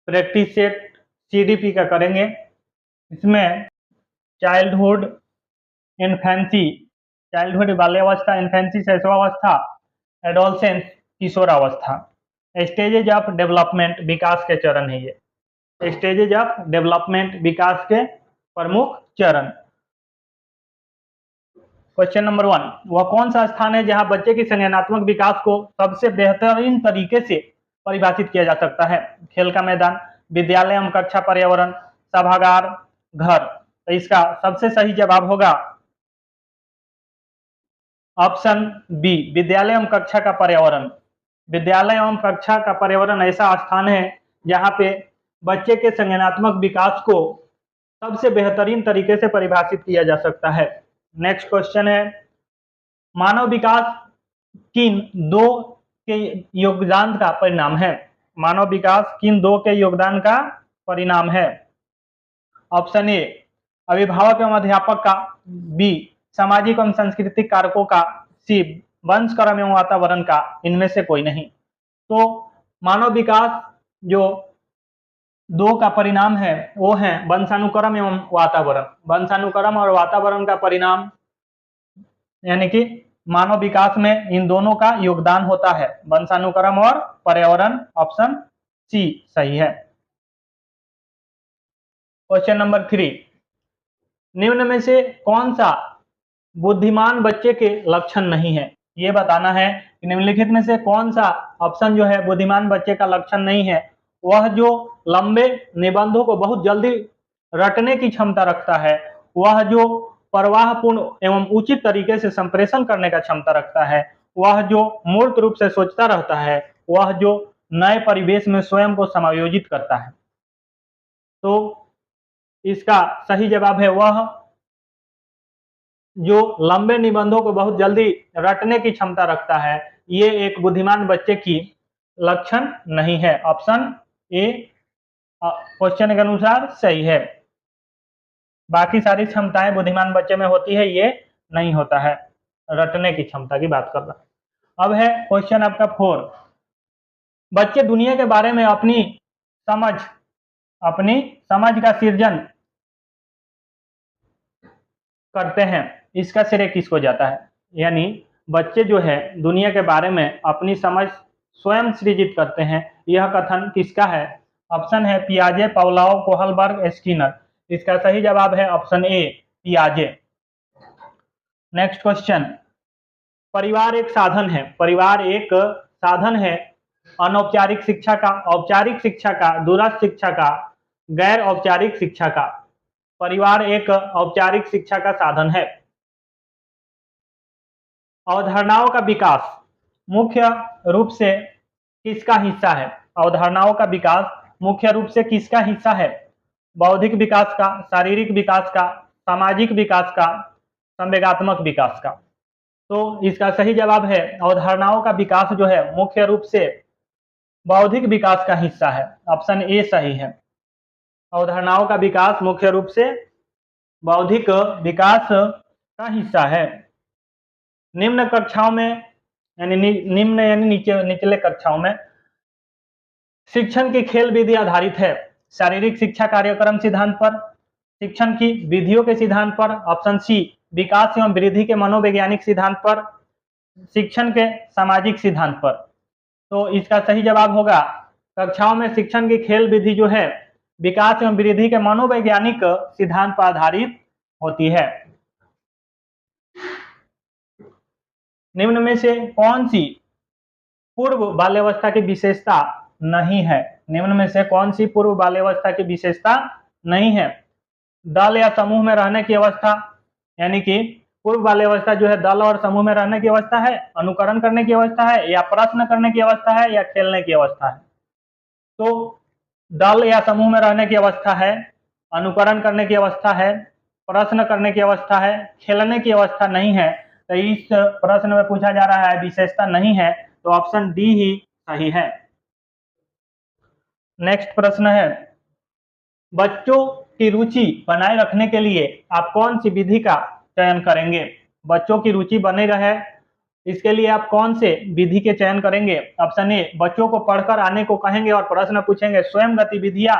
Practice set CDP का करेंगे। इसमें चाइल्डहुड, इन्फेंसी, चाइल्डहुड बाल्यावस्था, इन्फेंसी शैशवावस्था, एडोलसेंस किशोरावस्था। स्टेजेज ऑफ डेवलपमेंट विकास के चरण है ये। स्टेजेज ऑफ डेवलपमेंट विकास के प्रमुख चरण। क्वेश्चन नंबर 1, वह कौन सा स्थान है जहां बच्चे की संज्ञानात्मक विकास को सबसे बेहतरीन तरीके से परिभाषित किया जा सकता है? खेल का मैदान, विद्यालय एवं कक्षा पर्यावरण, सभागार, घर। तो इसका सबसे सही जवाब होगा ऑप्शन बी, विद्यालय एवं कक्षा का पर्यावरण। विद्यालय एवं कक्षा का पर्यावरण ऐसा स्थान है जहां पे बच्चे के संज्ञानात्मक विकास को सबसे बेहतरीन तरीके से परिभाषित किया जा सकता है। नेक्स्ट क्वेश्चन है, मानव विकास किन दो के योगदान का परिणाम है? मानव विकास किन दो के योगदान का परिणाम है? ऑप्शन ए, अभिभावक एवं अध्यापक का, बी, सामाजिक एवं सांस्कृतिक कारकों का, सी, वंश, क्रम एवं वातावरण का। इनमें से कोई नहीं। तो मानव विकास जो दो का परिणाम है वो है वंशानुक्रम एवं वातावरण। वंशानुक्रम और वातावरण का परिणाम यानी कि मानव विकास में इन दोनों का योगदान होता है, वंशानुक्रम और पर्यावरण। ऑप्शन सी सही है। क्वेश्चन नंबर 3, निम्न में से कौन सा बुद्धिमान बच्चे के लक्षण नहीं है? ये बताना है कि निम्नलिखित में से कौन सा ऑप्शन जो है बुद्धिमान बच्चे का लक्षण नहीं है। वह जो लंबे निबंधों को बहुत जल्दी रटने की क्षमता रखता है, वह जो प्रवाहपूर्ण एवं उचित तरीके से संप्रेषण करने का क्षमता रखता है, वह जो मूर्त रूप से सोचता रहता है, वह जो नए परिवेश में स्वयं को समायोजित करता है। तो इसका सही जवाब है वह जो लंबे निबंधों को बहुत जल्दी रटने की क्षमता रखता है। ये एक बुद्धिमान बच्चे की लक्षण नहीं है। ऑप्शन ए क्वेश्चन के अनुसार सही है। बाकी सारी क्षमताएं बुद्धिमान बच्चे में होती है, ये नहीं होता है। रटने की क्षमता की बात कर रहा। अब है क्वेश्चन आपका 4, बच्चे दुनिया के बारे में अपनी समझ का सृजन करते हैं, इसका श्रेय किसको जाता है? यानी बच्चे जो है दुनिया के बारे में अपनी समझ स्वयं सृजित करते हैं, यह कथन किसका है? ऑप्शन है पियाजे, पावलोव, कोहलबर्ग, स्किनर। इसका सही जवाब है ऑप्शन ए, पियाजे। नेक्स्ट क्वेश्चन, परिवार एक साधन है। परिवार एक साधन है अनौपचारिक शिक्षा का, औपचारिक शिक्षा का, दूरस्थ शिक्षा का, गैर औपचारिक शिक्षा का। परिवार एक औपचारिक शिक्षा का साधन है। अवधारणाओं का विकास मुख्य रूप से किसका हिस्सा है? अवधारणाओं का विकास मुख्य रूप से किसका हिस्सा है? बौद्धिक विकास का, शारीरिक विकास का, सामाजिक विकास का, संवेगात्मक विकास का। तो इसका सही जवाब है अवधारणाओं का विकास जो है मुख्य रूप से बौद्धिक विकास का हिस्सा है। ऑप्शन ए सही है। अवधारणाओं का विकास मुख्य रूप से बौद्धिक विकास का हिस्सा है। निम्न कक्षाओं में यानी निचले कक्षाओं में शिक्षण की खेल विधि आधारित है। शारीरिक शिक्षा कार्यक्रम सिद्धांत पर, शिक्षण की विधियों के सिद्धांत पर। ऑप्शन सी, विकास एवं वृद्धि के मनोवैज्ञानिक सिद्धांत पर, शिक्षण के सामाजिक सिद्धांत पर। तो इसका सही जवाब होगा कक्षाओं में शिक्षण की खेल विधि जो है विकास एवं वृद्धि के मनोवैज्ञानिक सिद्धांत पर आधारित होती है। निम्न में से कौन सी पूर्व बाल्यावस्था की विशेषता नहीं है? निम्न में से कौन सी पूर्व बाल्यावस्था की विशेषता नहीं है? दल या समूह में रहने की अवस्था, यानी कि पूर्व बाल्यावस्था जो है दल और समूह में रहने की अवस्था है, अनुकरण करने की अवस्था है, या प्रश्न करने की अवस्था है, या खेलने की अवस्था है। तो दल या समूह में रहने की अवस्था है, अनुकरण करने की अवस्था है, प्रश्न करने की अवस्था है, खेलने की अवस्था नहीं है। तो इस प्रश्न में पूछा जा रहा है विशेषता नहीं है, तो ऑप्शन डी ही सही है। नेक्स्ट प्रश्न है, बच्चों की रुचि बनाए रखने के लिए आप कौन सी विधि का चयन करेंगे? बच्चों की रुचि बनी रहे इसके लिए आप कौन से विधि के चयन करेंगे? ऑप्शन ए, बच्चों को पढ़कर आने को कहेंगे और प्रश्न पूछेंगे, स्वयं गतिविधियां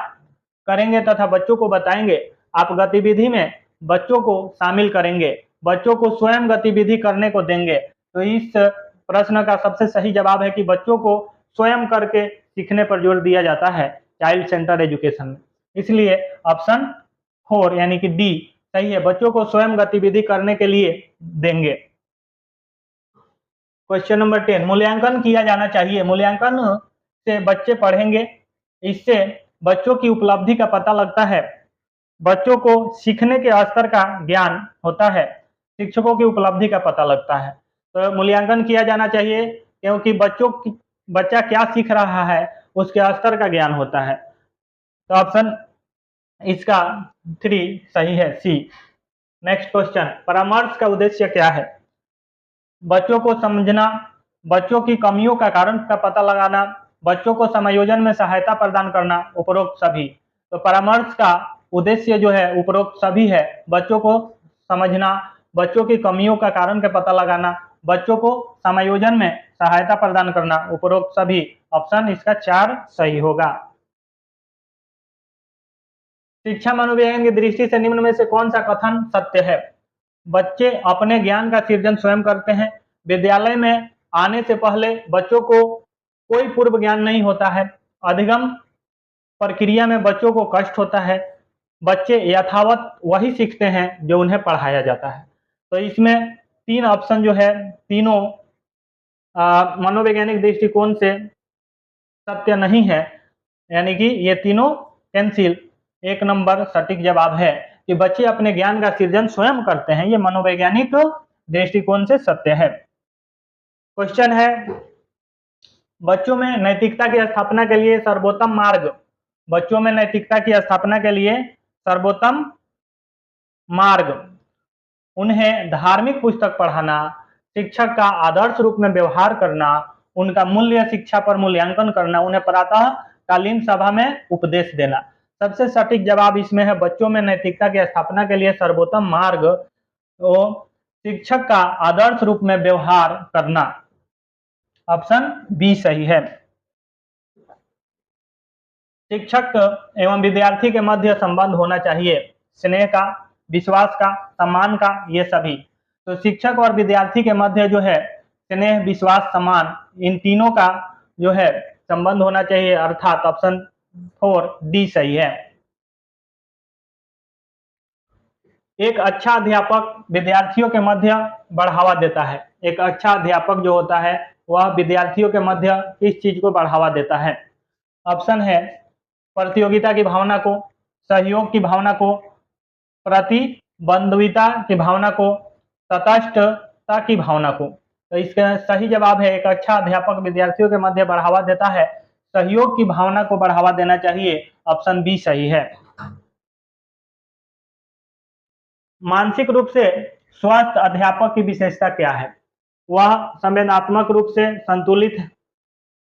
करेंगे तथा बच्चों को बताएंगे। आप गतिविधि में बच्चों को शामिल करेंगे, बच्चों को स्वयं गतिविधि करने को देंगे। तो इस प्रश्न का सबसे सही जवाब है कि बच्चों को स्वयं करके सीखने पर जोर दिया जाता है चाइल्ड सेंटर एजुकेशन में। इसलिए ऑप्शन 4 यानी कि डी सही है, बच्चों को स्वयं गतिविधि करने के लिए देंगे। क्वेश्चन नंबर 10, मूल्यांकन किया जाना चाहिए। मूल्यांकन से बच्चे पढ़ेंगे, इससे बच्चों की उपलब्धि का पता लगता है, बच्चों को सीखने के स्तर का ज्ञान होता है, शिक्षकों की उपलब्धि का पता लगता है। तो मूल्यांकन किया जाना चाहिए क्योंकि बच्चा क्या सीख रहा है उसके स्तर का ज्ञान होता है। तो ऑप्शन इसका 3 सही है, सी। नेक्स्ट क्वेश्चन, परामर्श का उद्देश्य क्या है? बच्चों को समझना, बच्चों की कमियों का कारण का पता लगाना, बच्चों को समायोजन में सहायता प्रदान करना, उपरोक्त सभी। तो परामर्श का उद्देश्य जो है उपरोक्त सभी है, बच्चों को समझना, बच्चों की कमियों का कारण का पता लगाना, बच्चों को समायोजन में सहायता प्रदान करना, उपरोक्त सभी। ऑप्शन इसका 4 सही होगा। शिक्षा मनोविज्ञान की दृष्टि से निम्न में से कौन सा कथन सत्य है? बच्चे अपने ज्ञान का सृजन स्वयं करते हैं। विद्यालय में आने से पहले बच्चों को कोई पूर्व ज्ञान नहीं होता है। अधिगम प्रक्रिया में बच्चों को कष्ट होता है। बच्चे यथावत वही सीखते हैं जो उन्हें पढ़ाया जाता है। तो इसमें 3 ऑप्शन जो है तीनों मनोवैज्ञानिक दृष्टिकोण से सत्य नहीं है, यानी कि ये तीनों कैंसिल। 1 नंबर सटीक जवाब है कि बच्चे अपने ज्ञान का सृजन स्वयं करते हैं, ये मनोवैज्ञानिक दृष्टिकोण से सत्य है। क्वेश्चन है, बच्चों में नैतिकता की स्थापना के लिए सर्वोत्तम मार्ग। बच्चों में नैतिकता की स्थापना के लिए सर्वोत्तम मार्ग, उन्हें धार्मिक पुस्तक पढ़ाना, शिक्षक का आदर्श रूप में व्यवहार करना, उनका मूल्य शिक्षा पर मूल्यांकन करना, उन्हें प्रातः कालीन सभा में उपदेश देना। सबसे सटीक जवाब इसमें है, बच्चों में नैतिकता की स्थापना के लिए सर्वोत्तम मार्ग तो शिक्षक का आदर्श रूप में व्यवहार करना। ऑप्शन बी सही है। शिक्षक एवं विद्यार्थी के मध्य संबंध होना चाहिए, स्नेह का, विश्वास का, सम्मान का, ये सभी। तो शिक्षक और विद्यार्थी के मध्य जो है स्नेह, विश्वास, सम्मान, इन तीनों का जो है संबंध होना चाहिए, अर्थात ऑप्शन 4 डी सही है। एक अच्छा अध्यापक विद्यार्थियों के मध्य बढ़ावा देता है। एक अच्छा अध्यापक जो होता है वह विद्यार्थियों के मध्य किस चीज को बढ़ावा देता है? ऑप्शन है प्रतियोगिता की भावना को, सहयोग की भावना को, प्रतिद्वंद्विता की भावना को, तटस्थता की भावना को। तो इसका सही जवाब है, एक अच्छा अध्यापक विद्यार्थियों के मध्य बढ़ावा देता है, सहयोग की भावना को बढ़ावा देना चाहिए। ऑप्शन बी सही है। मानसिक रूप से स्वस्थ अध्यापक की विशेषता क्या है? वह संवेदनात्मक रूप से संतुलित है,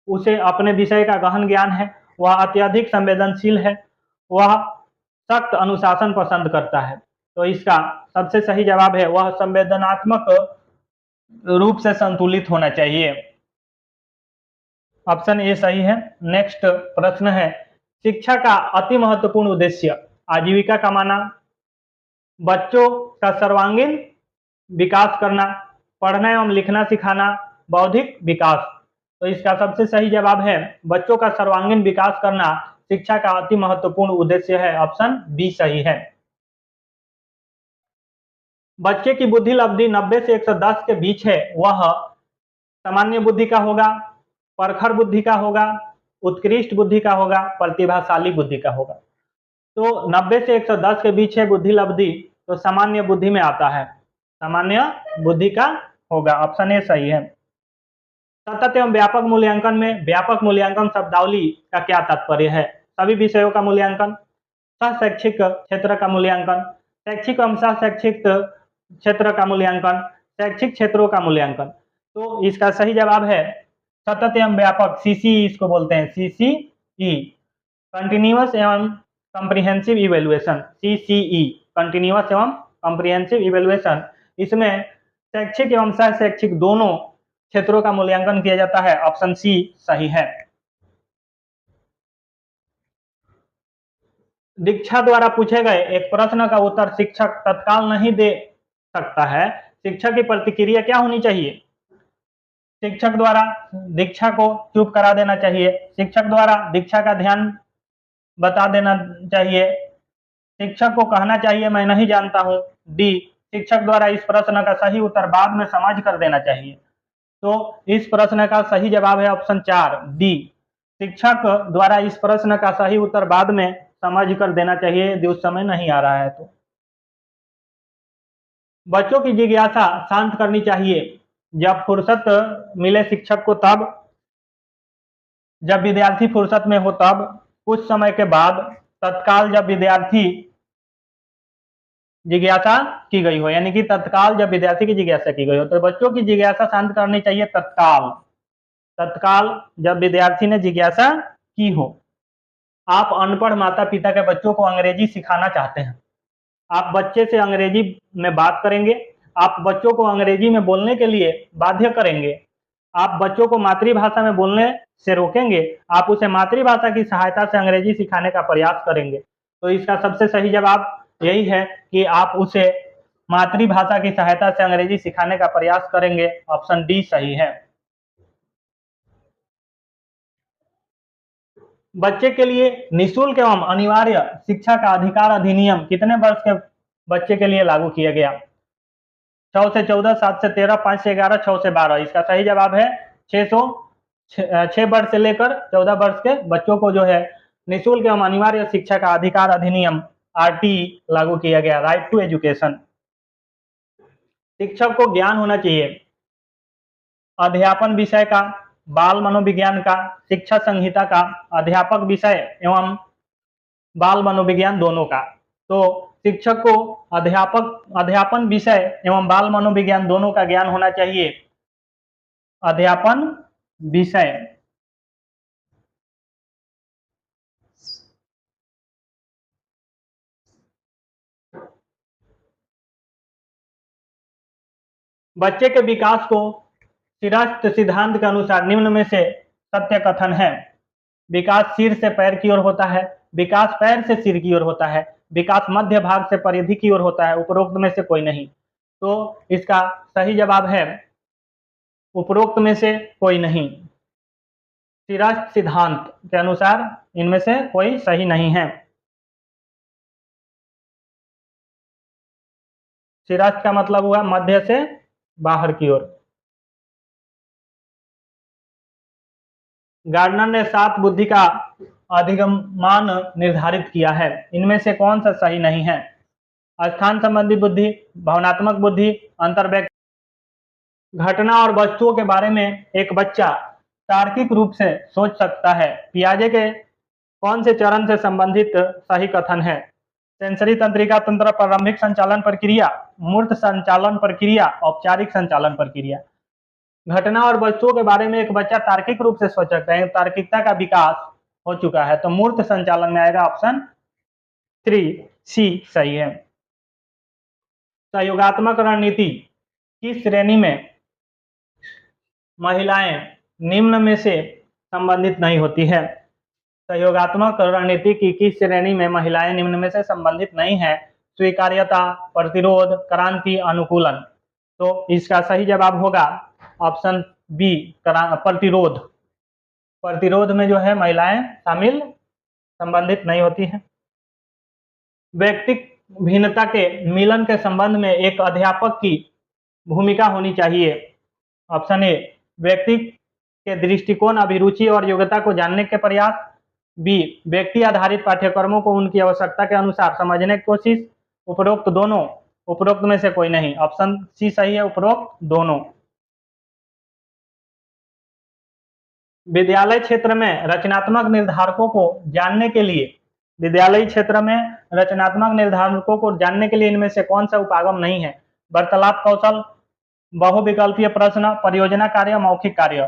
उसे अपने विषय का गहन ज्ञान है, वह अत्यधिक संवेदनशील है, वह सख्त अनुशासन पसंद करता है। तो इसका सबसे सही जवाब है, वह संवेदनात्मक रूप से संतुलित होना चाहिए। ऑप्शन ए सही है। नेक्स्ट प्रश्न है, शिक्षा का अति महत्वपूर्ण उद्देश्य आजीविका कमाना, बच्चों का सर्वांगीण विकास करना, पढ़ना एवं लिखना सिखाना, बौद्धिक विकास। तो इसका सबसे सही जवाब है, बच्चों का सर्वांगीण विकास करना शिक्षा का अति महत्वपूर्ण उद्देश्य है। ऑप्शन बी सही है। बच्चे की बुद्धि लब्धि 90 से 110 के बीच है, वह सामान्य बुद्धि का होगा, प्रखर बुद्धि का होगा, उत्कृष्ट बुद्धि का होगा, प्रतिभाशाली बुद्धि का होगा। तो 90 से 110 के बीच है बुद्धि लब्धि, तो सामान्य बुद्धि में आता है, सामान्य बुद्धि का होगा। ऑप्शन ए सही है। सतत एवं व्यापक मूल्यांकन में व्यापक मूल्यांकन शब्दावली का क्या तात्पर्य है? सभी विषयों का मूल्यांकन, शैक्षिक क्षेत्र का मूल्यांकन, शैक्षिक एवं शैक्षिक क्षेत्र का मूल्यांकन, शैक्षिक क्षेत्रों का मूल्यांकन। तो इसका सही जवाब है सतत एवं व्यापक, सीसीई इसको बोलते हैं, सीसीई कंटिन्यूअस एवं कॉम्प्रिहेंसिव इवैल्यूएशन, सीसीई कंटिन्यूअस एवं कॉम्प्रिहेंसिव इवैल्यूएशन। इसमें शैक्षिक एवं शैक्षिक दोनों क्षेत्रों का मूल्यांकन किया जाता है। ऑप्शन सी सही है। दीक्षा द्वारा पूछे गए एक प्रश्न का उत्तर शिक्षक तत्काल नहीं दे सकता है, शिक्षक की प्रतिक्रिया क्या होनी चाहिए? शिक्षक द्वारा दीक्षा को चुप करा देना चाहिए, शिक्षक द्वारा दीक्षा का ध्यान बता देना चाहिए, शिक्षक को कहना चाहिए मैं नहीं जानता हूं, डी शिक्षक द्वारा इस प्रश्न का सही उत्तर बाद में समझ कर देना चाहिए। तो इस प्रश्न का सही जवाब है ऑप्शन 4 डी, शिक्षक द्वारा इस प्रश्न का सही उत्तर बाद में समझ कर देना चाहिए यदि उस समय नहीं आ रहा है तो। बच्चों की जिज्ञासा शांत करनी चाहिए, जब फुर्सत मिले शिक्षक को तब, जब विद्यार्थी फुर्सत में हो तब, कुछ समय के बाद, तत्काल जब विद्यार्थी जिज्ञासा की गई हो, यानी कि तत्काल जब विद्यार्थी की जिज्ञासा की गई हो। तो बच्चों की जिज्ञासा शांत करनी चाहिए तत्काल, तत्काल जब विद्यार्थी ने जिज्ञासा की हो। आप अनपढ़ माता पिता के बच्चों को अंग्रेजी सिखाना चाहते हैं, आप बच्चे से अंग्रेजी में बात करेंगे, आप बच्चों को अंग्रेजी में बोलने के लिए बाध्य करेंगे, आप बच्चों को मातृभाषा में बोलने से रोकेंगे, आप उसे मातृभाषा की सहायता से अंग्रेजी सिखाने का प्रयास करेंगे। तो इसका सबसे सही जवाब यही है कि आप उसे मातृभाषा की सहायता से अंग्रेजी सिखाने का प्रयास करेंगे। ऑप्शन डी सही है। बच्चे के लिए निःशुल्क एवं अनिवार्य शिक्षा का अधिकार अधिनियम कितने वर्ष के बच्चे के लिए लागू किया गया? 6 से 14, 7 से 13, 5 से 11, 6 से 12। इसका सही जवाब है 6 वर्ष से लेकर 14 वर्ष के बच्चों को जो है निःशुल्क एवं अनिवार्य शिक्षा का अधिकार अधिनियम आरटी लागू किया गया, राइट टू एजुकेशन। शिक्षक को ज्ञान होना चाहिए अध्यापन विषय का, बाल मनोविज्ञान का, शिक्षा संहिता का, अध्यापक विषय एवं बाल मनोविज्ञान दोनों का। तो शिक्षक को अध्यापन विषय एवं बाल मनोविज्ञान दोनों का ज्ञान होना चाहिए। अध्यापन विषय, बच्चे के विकास को सिरस्थ सिद्धांत के अनुसार निम्न में से सत्य कथन है। विकास सिर से पैर की ओर होता है, विकास पैर से सिर की ओर होता है, विकास मध्य भाग से परिधि की ओर होता है, उपरोक्त में से कोई नहीं। तो इसका सही जवाब है उपरोक्त में से कोई नहीं। सिरस्थ सिद्धांत के अनुसार इनमें से कोई सही नहीं है। सिरस्थ का मतलब हुआ मध्य से बाहर की ओर। गार्डनर ने 7 बुद्धि का अधिगमान निर्धारित किया है, इनमें से कौन सा सही नहीं है? स्थान संबंधी बुद्धि, भावनात्मक बुद्धि, अंतर्वैयक्तिक, घटना और वस्तुओं के बारे में एक बच्चा तार्किक रूप से सोच सकता है, पियाजे के कौन से चरण से संबंधित सही कथन है? सेंसरी तंत्रिका तंत्र, प्रारंभिक संचालन प्रक्रिया, मूर्त संचालन प्रक्रिया, औपचारिक संचालन प्रक्रिया। घटना और वस्तुओं के बारे में एक बच्चा तार्किक रूप से सोच सकता है, तार्किकता का विकास हो चुका है, तो मूर्त संचालन में आएगा ऑप्शन 3 सी सही है। सहयोगात्मक रणनीति की श्रेणी में महिलाएं निम्न में से संबंधित नहीं होती है। सहयोगात्मक रणनीति की किस श्रेणी में महिलाएं निम्न में से संबंधित नहीं है? स्वीकार्यता, प्रतिरोध, क्रांति, अनुकूलन। तो इसका सही जवाब होगा ऑप्शन बी प्रतिरोध। प्रतिरोध में जो है महिलाएं शामिल संबंधित नहीं होती हैं। व्यक्तिक भिन्नता के मिलन के संबंध में एक अध्यापक की भूमिका होनी चाहिए। ऑप्शन ए व्यक्ति के दृष्टिकोण, अभिरुचि और योग्यता को जानने के प्रयास, बी व्यक्ति आधारित पाठ्यक्रमों को उनकी आवश्यकता के अनुसार समझने की कोशिश, उपरोक्त दोनों, उपरोक्त में से कोई नहीं। ऑप्शन सी सही है, उपरोक्त दोनों। विद्यालय क्षेत्र में रचनात्मक निर्धारकों को जानने के लिए, विद्यालय क्षेत्र में रचनात्मक निर्धारकों को जानने के लिए इनमें से कौन सा उपागम नहीं है? वार्तालाप कौशल, बहुविकल्पीय प्रश्न, परियोजना कार्य, मौखिक कार्य।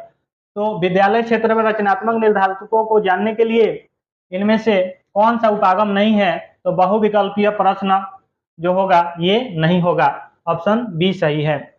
तो विद्यालय क्षेत्र में रचनात्मक निर्धारकों को जानने के लिए इनमें से कौन सा उपागम नहीं है? तो बहुविकल्पीय प्रश्न जो होगा ये नहीं होगा, ऑप्शन बी सही है।